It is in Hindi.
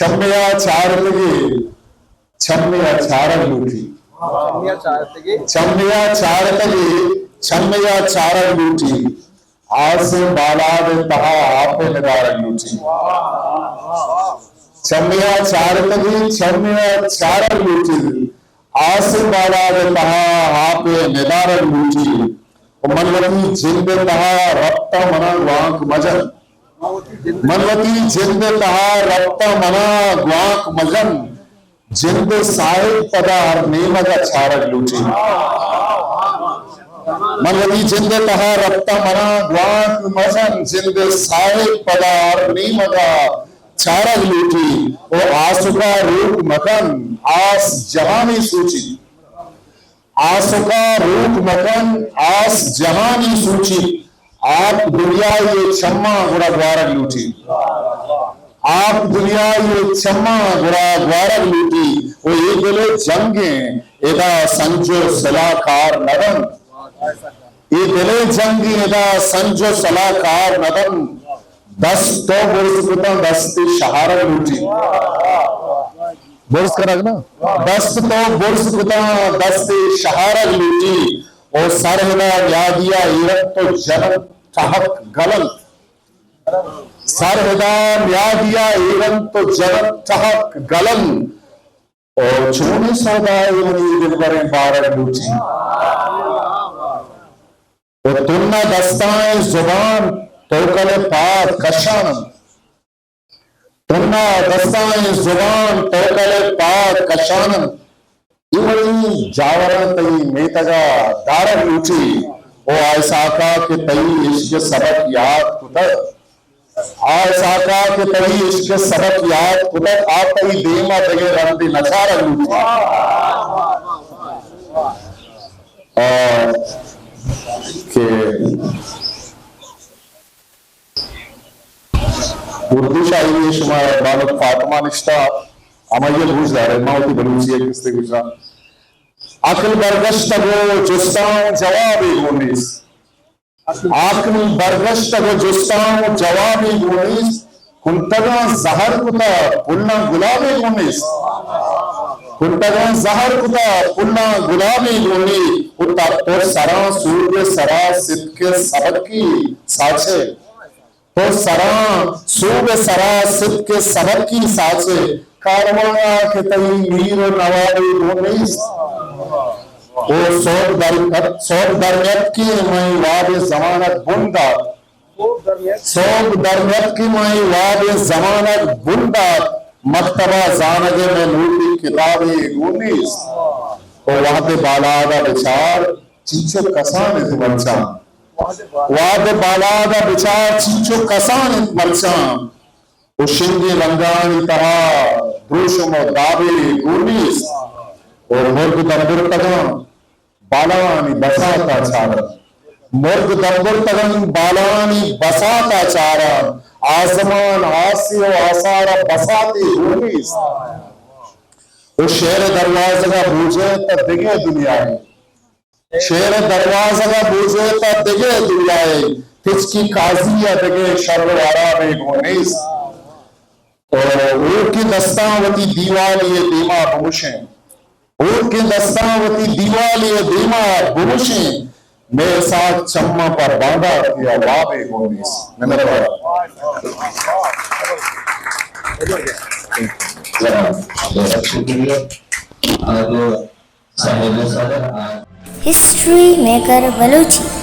छम्मिया चारतगी छम्मिया चारलूटी छम्मिया चारतगी छम्मिया चारलूटी आस बालाद तहा आपे निदारलूटी छम्मिया चारतगी छम्मिया चारलूटी आस बालाद तहा आपे निदारलूटी मनवती जिंद तहा रक्त मना वांक मजन मनवती जिंद तहा रक्त मना ग्वाक मजन जिंद साहिब पदार नेमग चारग लूटी मनवती जिंद तहा रक्त मना ग्वाक मजन जिंद साहिब पदार नेमग चारग लूटी ओ आसुका रूप मगन आस जहानी सूची आसुका रूप मगन आस जहानी सूची आप दुनिया ये छम्मा गुड़ा ग्वारग लूटी आप दुनिया ये छम्मा गुड़ा ग्वारग लूटी वो ये दिले जंगे एदा संजो सलाकार नदन ये दिले जंगे एदा संजो सलाकार नदन दस तो बुर्ज कुता दस्ती शहारग लूटी बुर्ज करग ना दस तो बुर्ज कुता दस्ती शहारग लूटी और सरहदा यादिया इरत तो जनम ठहक गलन सरहदा यादिया इरत तो जनम ठहक गलन और चूने सौदाई मनी दिलबरें बारग लूटी और तुन्ना दस्ताएं जुबान तोकले पात कशानम तुन्ना दस्ताएं जुबान तोकले पात कशानम इवरी जावरा तई मेतगा दारग लूटी ओ आयसाका के तई इश्क सबक याद कुदर आयसाका के तई इश्क सबक याद कुदर आप तई देमा दगे रंदी नचारा लूटी के उर्दू शायरी में शुमार बालक फातिमा निश्ता अमैया भूज दारे मावती बलूची एक किस्ते गुजरा अकल बरगश्त गो जुस्तां जवाबी गुनीस अकल बरगश्त गो जुस्तां जवाबी गुनीस कुंतगा जहर कुता पुन्ना गुलाबी गुनीस कुंतगा जहर कुता पुन्ना गुलाबी गुनी उता तो सरा सूर्य सरा सिद्के सबकी साचे तो सरा सूर्य सरा सिद्के सबकी साचे कारवाया के तई मीर नवाबी गुनीस ओ सोब दरमियत की मई वाद जमानत बुंदा सोब दरमियत की मई वाद जमानत बुंदा मक्तबा जानगे में नूरी किताबे गुनीस ओ वादे बालादा विचार चीचो कसान मलचा वादे बालादा विचार चीचो कसान मलचा ओ शिंगे रंगानी तहा ब्रूशमो दाबे गुनीस और मुर्ग दंबुर तगन बालानी बसाता चारण मुर्ग दंबुर तगन बालानी बसाता चारण आसमान आसियो आसारा बसाती हुनीस वो शेर दरवाजा का बूझे तब दिगे दुनियाए शेर दरवाजा का बूझे तब दिगे दुनियाए किसकी काजिया दिगे शर्वारा में हुनीस और ऊर की दस्तावती दीवाल ये दीमा बमुशें ऊर की दस्तावती दीवाल ये दीमा बमुशें मेरे साथ चम्मा पर बांधा किया वाबे गोनीस हिस्ट्री मेकर बलूची।